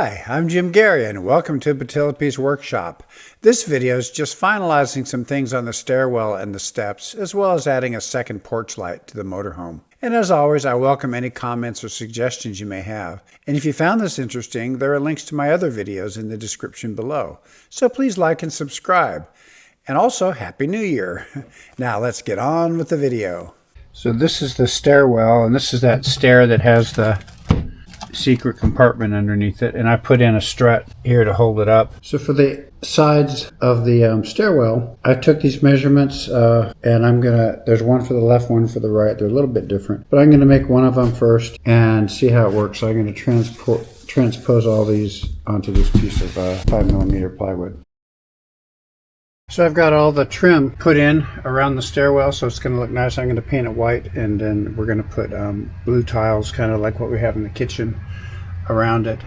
Hi, I'm Jim Gary and welcome to Batilipi's Workshop. This video is just finalizing some things on the stairwell and the steps, as well as adding a second porch light to the motorhome. And as always, I welcome any comments or suggestions you may have. And if you found this interesting, there are links to my other videos in the description below. So please like and subscribe. And also, Happy New Year. Now let's get on with the video. So this is the stairwell, and this is that stair that has the secret compartment underneath it, and I put in a strut here to hold it up. So for the sides of the stairwell, I took these measurements and I'm gonna, there's one for the left, one for the right. They're a little bit different, but I'm gonna make one of them first and see how it works. So I'm gonna transpose all these onto this piece of 5mm plywood. So I've got all the trim put in around the stairwell, so it's going to look nice. I'm going to paint it white, and then we're going to put blue tiles, kind of like what we have in the kitchen, around it.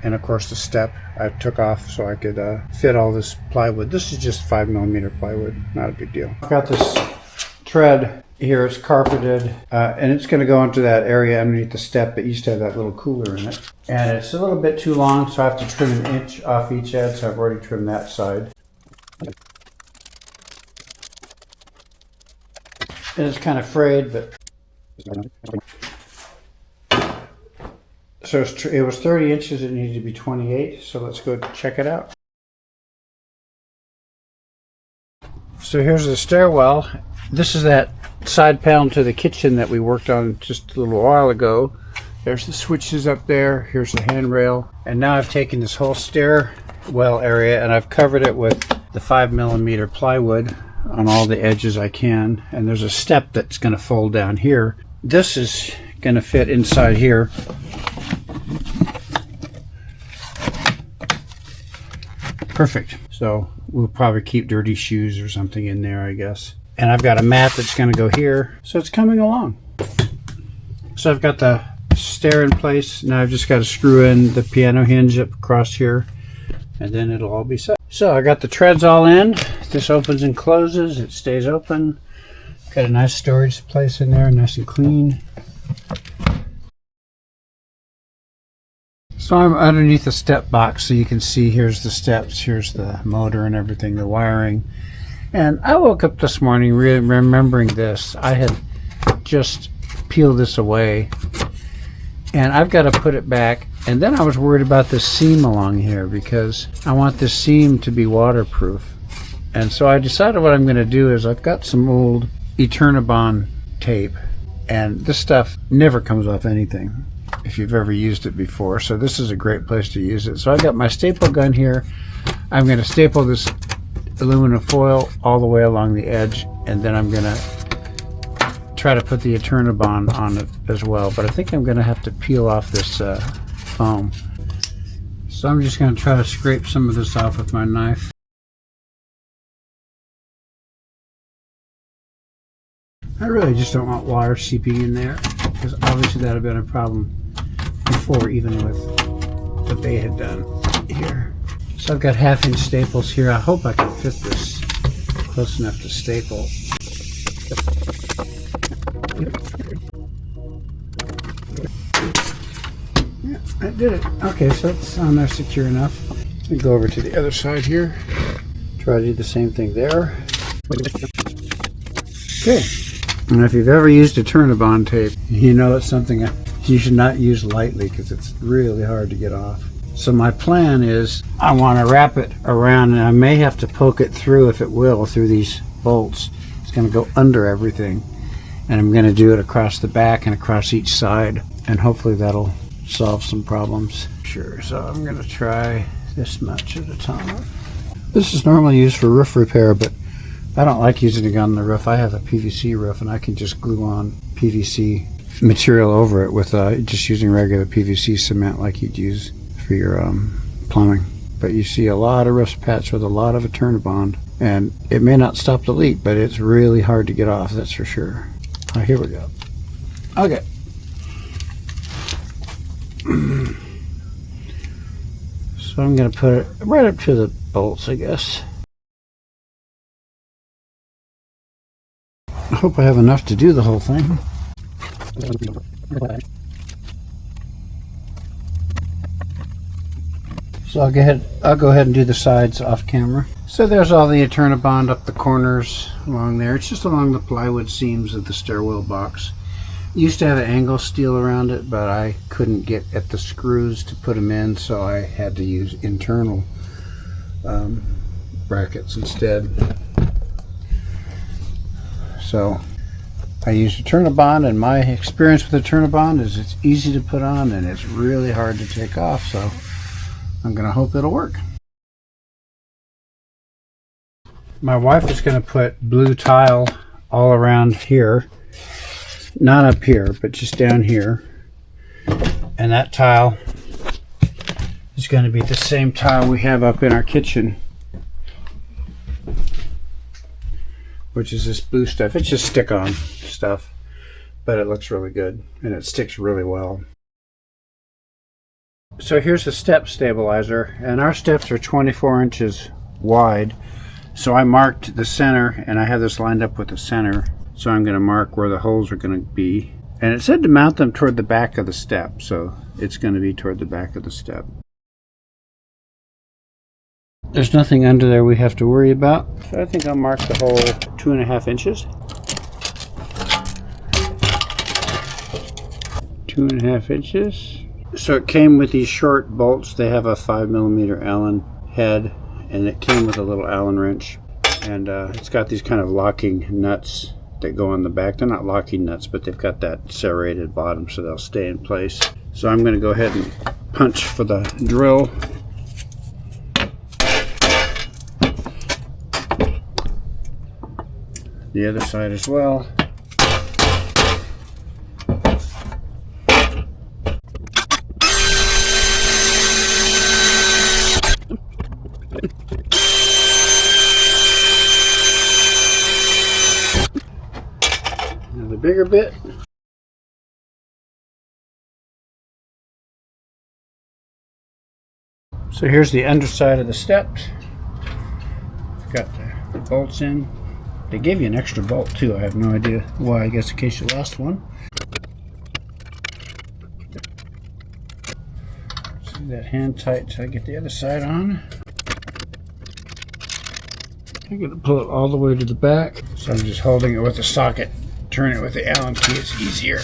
And of course the step I took off so I could fit all this plywood. This is just 5mm plywood, not a big deal. I've got this tread here, it's carpeted, and it's going to go into that area underneath the step that used to have that little cooler in it. And it's a little bit too long, so I have to trim an inch off each edge, so I've already trimmed that side. And it's kind of frayed, but so it was 30 inches. It needed to be 28. So let's go check it out. So here's the stairwell. This is that side panel to the kitchen that we worked on just a little while ago. There's the switches up there. Here's the handrail. And now I've taken this whole stairwell area and I've covered it with the 5mm plywood on all the edges I can, and there's a step that's going to fold down here. This is going to fit inside here. Perfect. So we'll probably keep dirty shoes or something in there, I guess. And I've got a mat that's going to go here, so it's coming along. So I've got the stair in place. Now I've just got to screw in the piano hinge up across here, and then it'll all be set. So I got the treads all in. This opens and closes. It stays open. Got a nice storage place in there, nice and clean. So I'm underneath the step box, so you can see here's the steps, here's the motor and everything, the wiring. And I woke up this morning remembering this. I had just peeled this away, and I've got to put it back. And then I was worried about this seam along here because I want this seam to be waterproof. And so I decided what I'm going to do is I've got some old Eternabond tape, and this stuff never comes off anything if you've ever used it before. So this is a great place to use it. So I got my staple gun here. I'm going to staple this aluminum foil all the way along the edge, and then I'm going to try to put the Eternabond on it as well. But I think I'm going to have to peel off this foam. So I'm just going to try to scrape some of this off with my knife. I really just don't want water seeping in there, because obviously that would have been a problem before, even with what they had done here. So I've got 1/2-inch staples here. I hope I can fit this close enough to staple. Yeah, I did it. Okay, so it's on there secure enough. Let me go over to the other side here. Try to do the same thing there. Okay. And if you've ever used Eternabond tape, you know it's something you should not use lightly because it's really hard to get off. So my plan is I want to wrap it around, and I may have to poke it through, if it will, through these bolts. It's going to go under everything, and I'm going to do it across the back and across each side, and hopefully that'll solve some problems. Sure, so I'm going to try this much at a time. This is normally used for roof repair, but I don't like using it on the roof. I have a PVC roof, and I can just glue on PVC material over it with just using regular PVC cement like you'd use for your plumbing. But you see a lot of roofs patched with a lot of Eternabond, and it may not stop the leak, but it's really hard to get off, that's for sure. Oh, here we go. Okay. So I'm going to put it right up to the bolts, I guess. I hope I have enough to do the whole thing. So I'll go ahead and do the sides off camera. So there's all the Eternabond up the corners along there. It's just along the plywood seams of the stairwell box. It used to have an angle steel around it, but I couldn't get at the screws to put them in, so I had to use internal brackets instead. So I used Eternabond, and my experience with Eternabond is it's easy to put on and it's really hard to take off, so I'm going to hope it'll work. My wife is going to put blue tile all around here, not up here, but just down here, and that tile is going to be the same tile we have up in our kitchen, which is this blue stuff. It's just stick-on stuff, but it looks really good and it sticks really well. So here's the step stabilizer, and our steps are 24 inches wide. So I marked the center, and I have this lined up with the center. So I'm going to mark where the holes are going to be. And it said to mount them toward the back of the step, so it's going to be toward the back of the step. There's nothing under there we have to worry about. So I think I'll mark the hole 2.5 inches. 2.5 inches. So it came with these short bolts. They have a 5mm Allen head, and it came with a little Allen wrench. And it's got these kind of locking nuts that go on the back. They're not locking nuts, but they've got that serrated bottom so they'll stay in place. So I'm going to go ahead and punch for the drill. The other side as well. Another bigger bit. So here's the underside of the steps. I've got the bolts in. They gave you an extra bolt too. I have no idea why. I guess in case you lost one. See that hand tight till I get the other side on. I'm going to pull it all the way to the back. So I'm just holding it with the socket. Turn it with the Allen key. It's easier.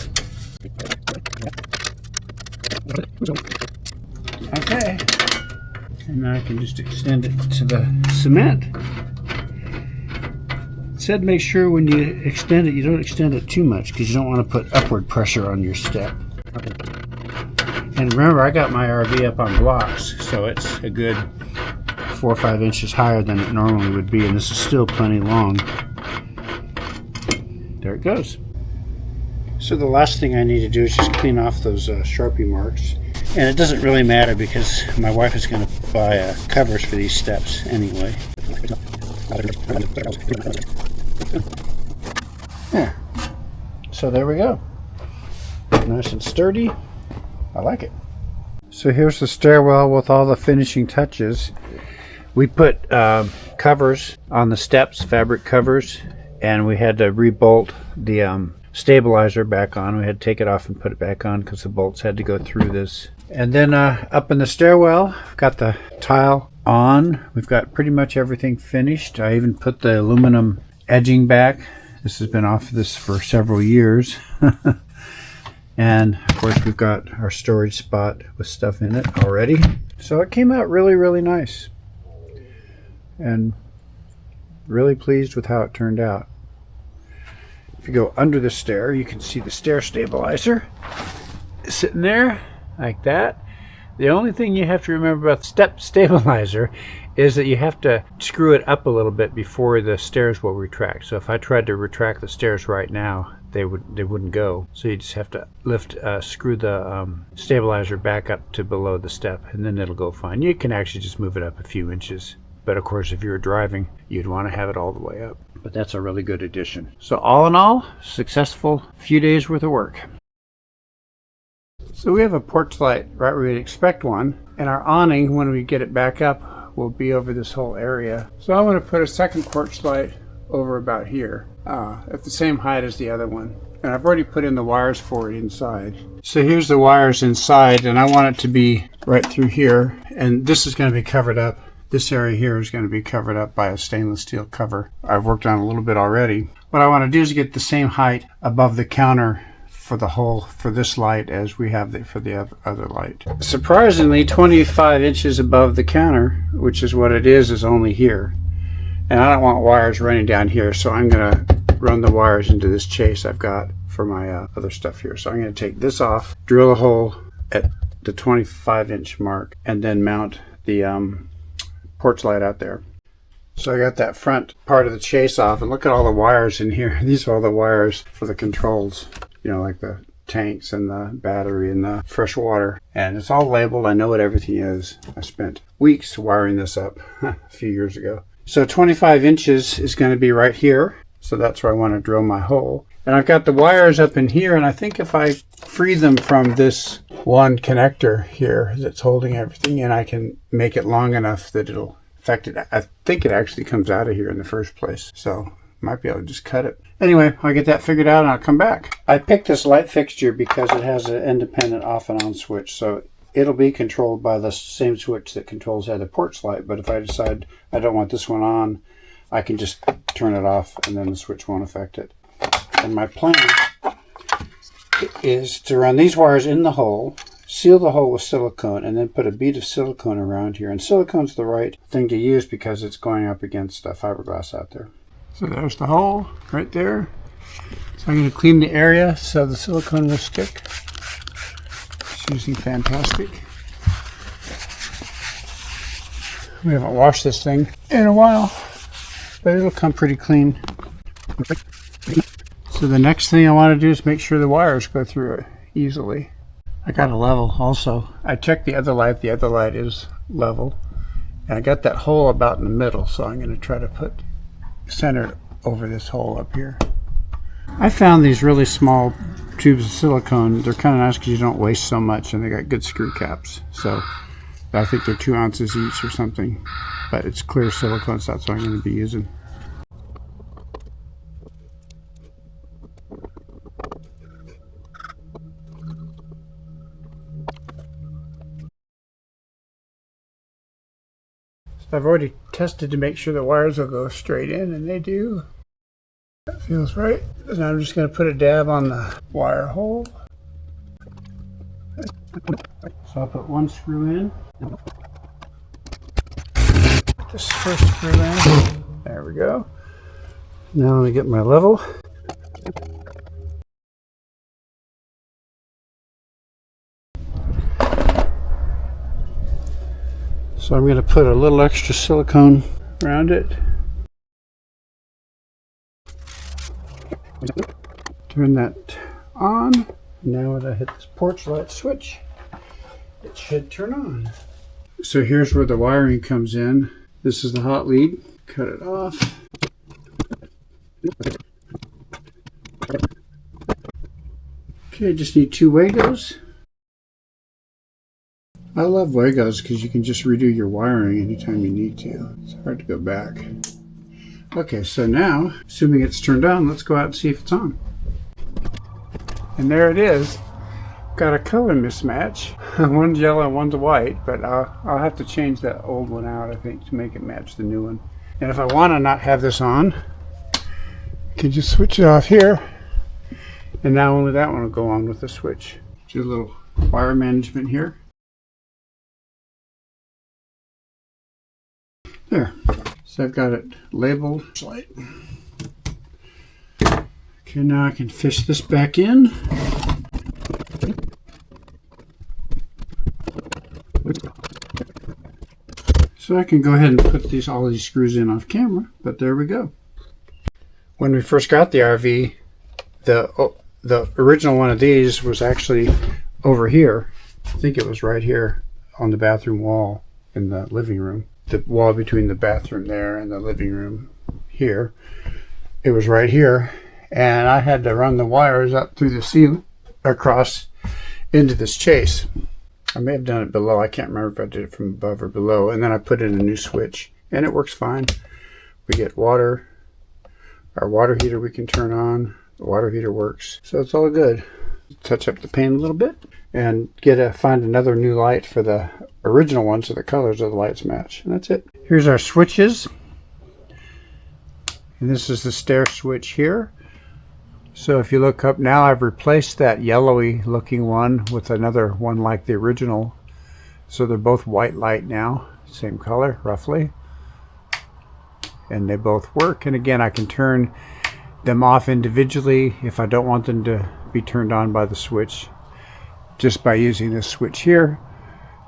Okay. And now I can just extend it to the cement. It said make sure when you extend it, you don't extend it too much because you don't want to put upward pressure on your step. And remember, I got my RV up on blocks, so it's a good 4 or 5 inches higher than it normally would be, and this is still plenty long. There it goes. So the last thing I need to do is just clean off those Sharpie marks. And it doesn't really matter because my wife is going to buy covers for these steps anyway. Yeah. So there we go. Nice and sturdy. I like it. So here's the stairwell with all the finishing touches. We put covers on the steps, fabric covers, and we had to rebolt the stabilizer back on. We had to take it off and put it back on because the bolts had to go through this. And then up in the stairwell, I've got the tile on. We've got pretty much everything finished. I even put the aluminum edging back. This has been off of this for several years. And of course we've got our storage spot with stuff in it already. So it came out really, really nice. And really pleased with how it turned out. If you go under the stair, you can see the stair stabilizer sitting there like that. The only thing you have to remember about the step stabilizer is that you have to screw it up a little bit before the stairs will retract. So if I tried to retract the stairs right now, they wouldn't go. So you just have to screw the stabilizer back up to below the step, and then it'll go fine. You can actually just move it up a few inches. But of course, if you were driving, you'd want to have it all the way up. But that's a really good addition. So all in all, successful few days worth of work. So we have a porch light right where we'd expect one. And our awning, when we get it back up, will be over this whole area. So I'm going to put a second porch light over about here, at the same height as the other one. And I've already put in the wires for it inside. So here's the wires inside, and I want it to be right through here. And this is going to be covered up. This area here is going to be covered up by a stainless steel cover. I've worked on it a little bit already. What I want to do is get the same height above the counter for the hole for this light as we have for the other light. Surprisingly, 25 inches above the counter, which is what it is only here. And I don't want wires running down here, so I'm going to run the wires into this chase I've got for my other stuff here. So I'm going to take this off, drill a hole at the 25-inch mark, and then mount the porch light out there. So I got that front part of the chase off, and look at all the wires in here. These are all the wires for the controls, you know, like the tanks and the battery and the fresh water. And it's all labeled. I know what everything is. I spent weeks wiring this up a few years ago. So 25 inches is going to be right here. So that's where I want to drill my hole. And I've got the wires up in here, and I think if I free them from this one connector here that's holding everything in, I can make it long enough that it'll affect it. I think it actually comes out of here in the first place. So might be able to just cut it. Anyway, I'll get that figured out and I'll come back. I picked this light fixture because it has an independent off and on switch. So it'll be controlled by the same switch that controls the other porch light. But if I decide I don't want this one on, I can just turn it off and then the switch won't affect it. And my plan is to run these wires in the hole, seal the hole with silicone, and then put a bead of silicone around here. And silicone's the right thing to use because it's going up against fiberglass out there. So there's the hole right there. So I'm going to clean the area so the silicone will stick. It's usually fantastic. We haven't washed this thing in a while, but it'll come pretty clean. So the next thing I want to do is make sure the wires go through it easily. I got a level also. I checked the other light. The other light is level. And I got that hole about in the middle, so I'm going to try to put centered over this hole up here. I found these really small tubes of silicone. They're kind of nice because you don't waste so much, and they got good screw caps. So I think they're 2 ounces each or something, but it's clear silicone, so that's what I'm going to be using. I've already tested to make sure the wires will go straight in, and they do. That feels right. And I'm just going to put a dab on the wire hole. So I'll put one screw in. This first screw in. There we go. Now let me get my level. So I'm going to put a little extra silicone around it. Turn that on. Now when I hit this porch light switch, it should turn on. So here's where the wiring comes in. This is the hot lead. Cut it off. Okay, just need 2 Wagos. I love Wagos because you can just redo your wiring anytime you need to. It's hard to go back. Okay, so now, assuming it's turned on, let's go out and see if it's on. And there it is. Got a color mismatch. One's yellow, one's white, but I'll have to change that old one out, I think, to make it match the new one. And if I want to not have this on, I can just switch it off here. And now only that one will go on with the switch. Do a little wire management here. There. So I've got it labeled. Okay, now I can fish this back in. So I can go ahead and put all these screws in off camera, but there we go. When we first got the RV, the original one of these was actually over here. I think it was right here on the bathroom wall in the living room. The wall between the bathroom there and the living room here. It was right here, and I had to run the wires up through the ceiling across into this chase. I may have done it below. I can't remember if I did it from above or below. And then I put in a new switch, and it works fine. We get water. Our water heater we can turn on. The water heater works. So it's all good. Touch up the paint a little bit and find another new light for the original one so the colors of the lights match. And that's it. Here's our switches. And this is the stair switch here. So if you look up now, I've replaced that yellowy looking one with another one like the original. So they're both white light now, same color roughly. And they both work. And again, I can turn them off individually if I don't want them to be turned on by the switch, just by using this switch here.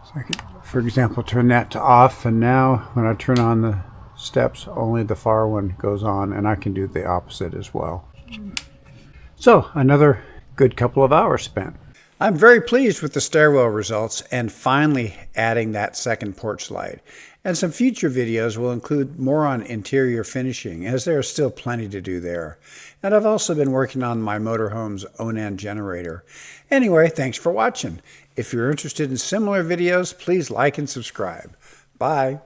So I could, for example, turn that to off, and now when I turn on the steps, only the far one goes on, and I can do the opposite as well. So another good couple of hours spent. I'm very pleased with the stairwell results and finally adding that second porch light. And some future videos will include more on interior finishing, as there is still plenty to do there. And I've also been working on my motorhome's Onan generator. Anyway, thanks for watching. If you're interested in similar videos, please like and subscribe. Bye.